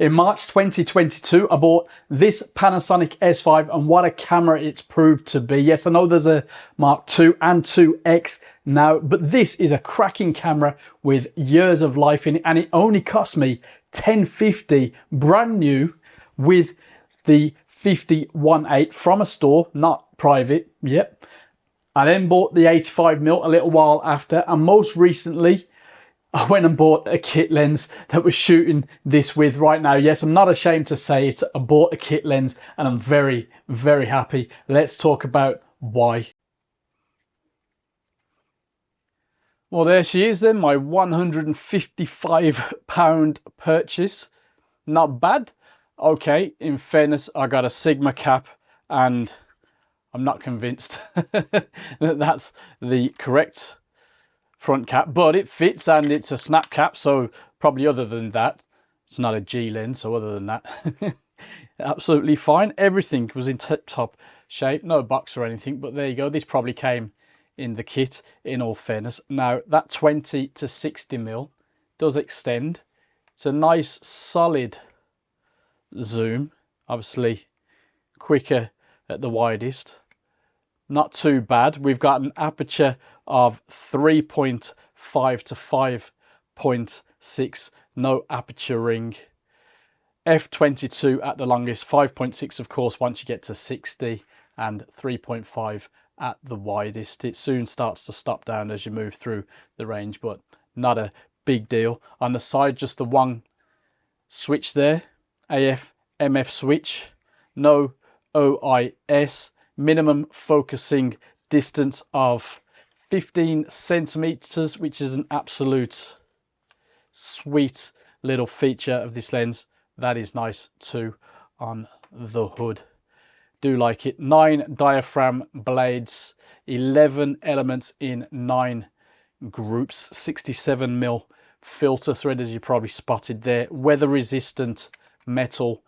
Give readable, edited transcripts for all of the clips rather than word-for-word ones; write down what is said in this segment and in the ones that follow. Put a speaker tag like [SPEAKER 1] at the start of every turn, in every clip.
[SPEAKER 1] In March 2022, I bought this Panasonic S5 and what a camera it's proved to be. Yes, I know there's a Mark II and 2X now, but this is a cracking camera with years of life in it, and it only cost me $10.50 brand new with the 50-1.8 from a store, not private. Yep. I then bought the 85mm a little while after, and most recently I went and bought a kit lens that we're shooting this with right now. Yes, I'm not ashamed to say it. I bought a kit lens and I'm very, very happy. Let's talk about why. Well, there she is then, my £155 purchase. Not bad. Okay, in fairness, I got a Sigma cap and I'm not convinced that that's the correct front cap, but it fits and it's a snap cap, so probably other than that, it's not a G lens, so other than that, absolutely fine. Everything was in tip-top shape, no box or anything, but there you go. This probably came in the kit, in all fairness. Now, that 20 to 60mm does extend. It's a nice, solid zoom, obviously quicker at the widest. Not too bad. We've got an aperture of 3.5 to 5.6, no aperture ring. f22 at the longest, 5.6 of course once you get to 60, and 3.5 at the widest. It soon starts to stop down as you move through the range, but not a big deal. On the side, just the one switch there, AF MF switch, no OIS, minimum focusing distance of 15 centimeters, which is an absolute sweet little feature of this lens. That is nice too on the hood. Do like it. 9 diaphragm blades, 11 elements in 9 groups, 67mm filter thread, as you probably spotted there, weather resistant metal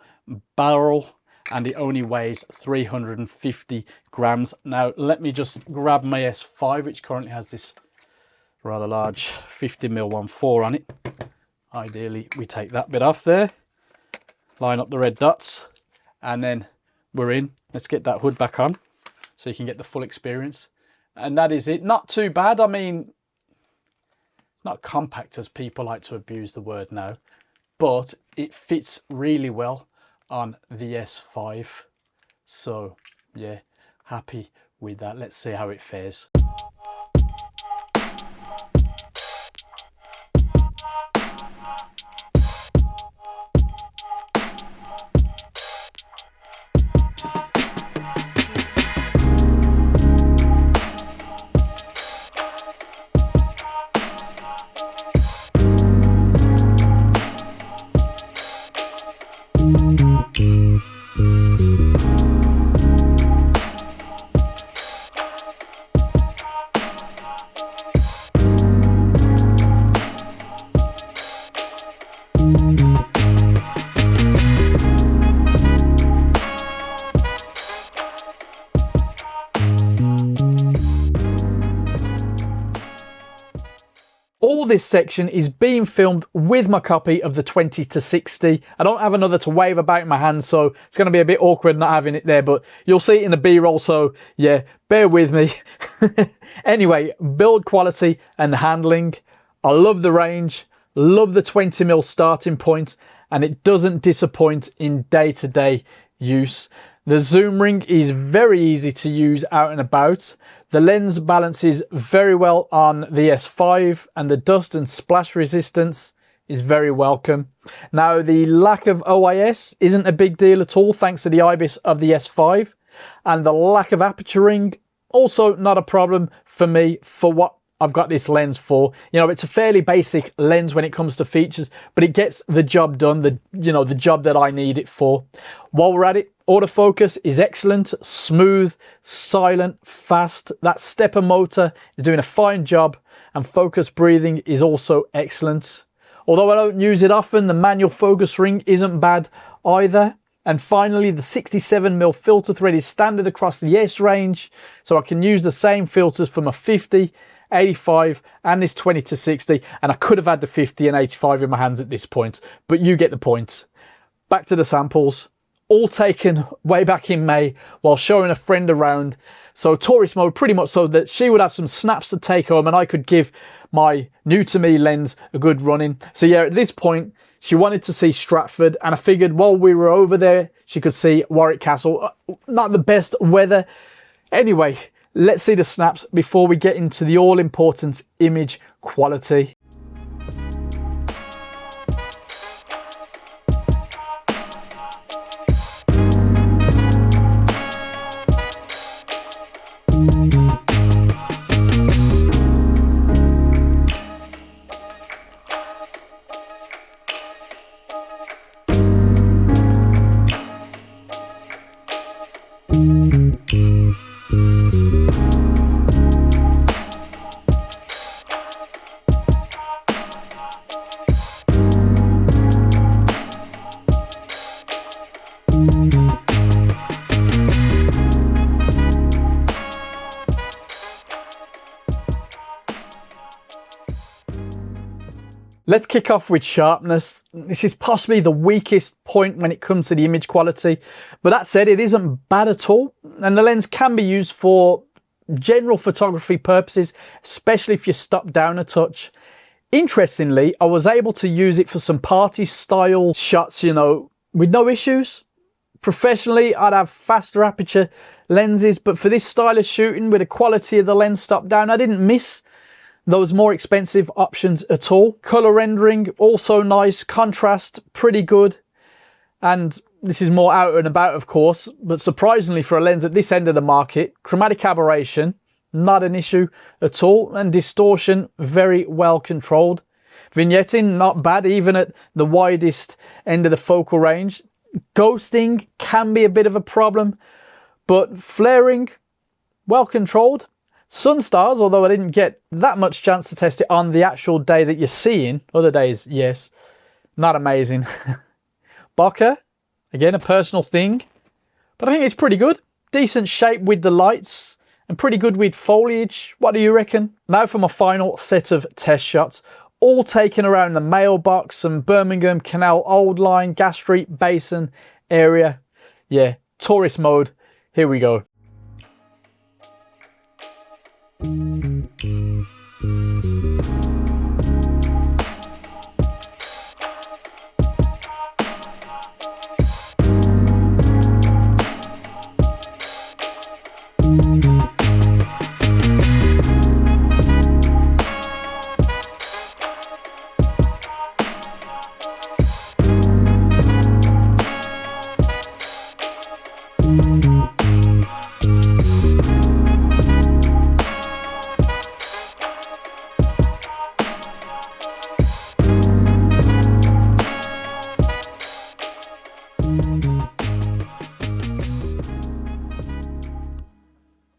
[SPEAKER 1] barrel, and it only weighs 350 grams. Now let me just grab my S5, which currently has this rather large 50mm 1.4 on it. Ideally we take that bit off there, line up the red dots, and then we're in. Let's get that hood back on so you can get the full experience. And that is it. Not too bad. I mean, it's not compact as people like to abuse the word now, but it fits really well on the S5. So yeah, happy with that. Let's see how it fares. All this section is being filmed with my copy of the 20 to 60. I don't have another to wave about in my hand, so it's going to be a bit awkward not having it there, but you'll see it in the B-roll, so yeah, bear with me. Anyway, build quality and handling. I love the range, love the 20mm starting point, and it doesn't disappoint in day-to-day use. The zoom ring is very easy to use out and about. The lens balances very well on the S5, and the dust and splash resistance is very welcome. Now, the lack of OIS isn't a big deal at all thanks to the IBIS of the S5, and the lack of aperture ring also not a problem for me for what I've got this lens for. You know, it's a fairly basic lens when it comes to features, but it gets the job done, the job that I need it for. While we're at it, autofocus is excellent, smooth, silent, fast. That stepper motor is doing a fine job, and focus breathing is also excellent. Although I don't use it often, the manual focus ring isn't bad either. And finally, the 67mm filter thread is standard across the S range, so I can use the same filters for my 50, 85 and this 20 to 60, and I could have had the 50 and 85 in my hands at this point, but you get the point. back to the samples, all taken way back in May while showing a friend around. So tourist mode, pretty much so that she would have some snaps to take home and I could give my new to me lens a good running. So yeah, at this point, she wanted to see Stratford, and I figured while we were over there, she could see Warwick Castle. Not the best weather. Anyway, let's see the snaps before we get into the all-important image quality. Let's kick off with sharpness. This is possibly the weakest point when it comes to the image quality, but that said, it isn't bad at all, and the lens can be used for general photography purposes, especially if you stop down a touch. Interestingly, I was able to use it for some party style shots, you know, with no issues. Professionally, I'd have faster aperture lenses, but for this style of shooting with the quality of the lens stop down, I didn't miss those more expensive options at all. Color rendering also nice, contrast pretty good, and this is more out and about of course, but surprisingly for a lens at this end of the market, chromatic aberration not an issue at all, and distortion very well controlled. Vignetting not bad even at the widest end of the focal range. Ghosting can be a bit of a problem, but flaring well controlled. Sunstars, although I didn't get that much chance to test it on the actual day that you're seeing. Other days, yes, not amazing. Bokeh, again, a personal thing, but I think it's pretty good. Decent shape with the lights and pretty good with foliage. What do you reckon? Now for my final set of test shots, all taken around the Mailbox and Birmingham Canal Old Line, Gas Street Basin area. Yeah, tourist mode. Here we go.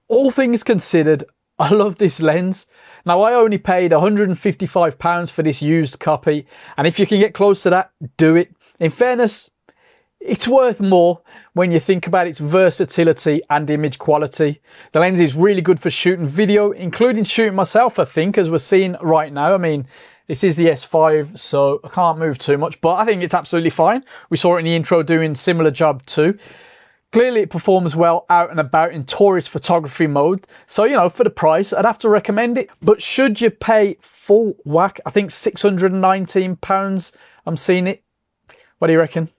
[SPEAKER 1] All things considered, I love this lens. Now, I only paid £155 for this used copy, and if you can get close to that, do it. In fairness, it's worth more when you think about its versatility and image quality. The lens is really good for shooting video, including shooting myself, I think, as we're seeing right now. I mean, this is the S5, so I can't move too much, but I think it's absolutely fine. We saw it in the intro doing similar job too. Clearly it performs well out and about in tourist photography mode. So, you know, for the price, I'd have to recommend it. But should you pay full whack, I think £619, I'm seeing it. What do you reckon?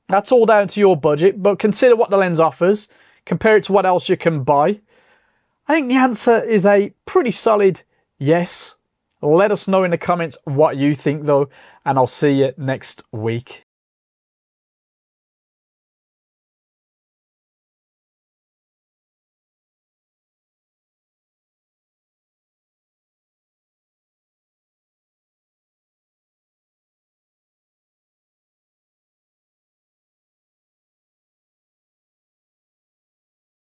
[SPEAKER 1] That's all down to your budget, but consider what the lens offers, compare it to what else you can buy. I think the answer is a pretty solid yes. Let us know in the comments what you think though, and I'll see you next week.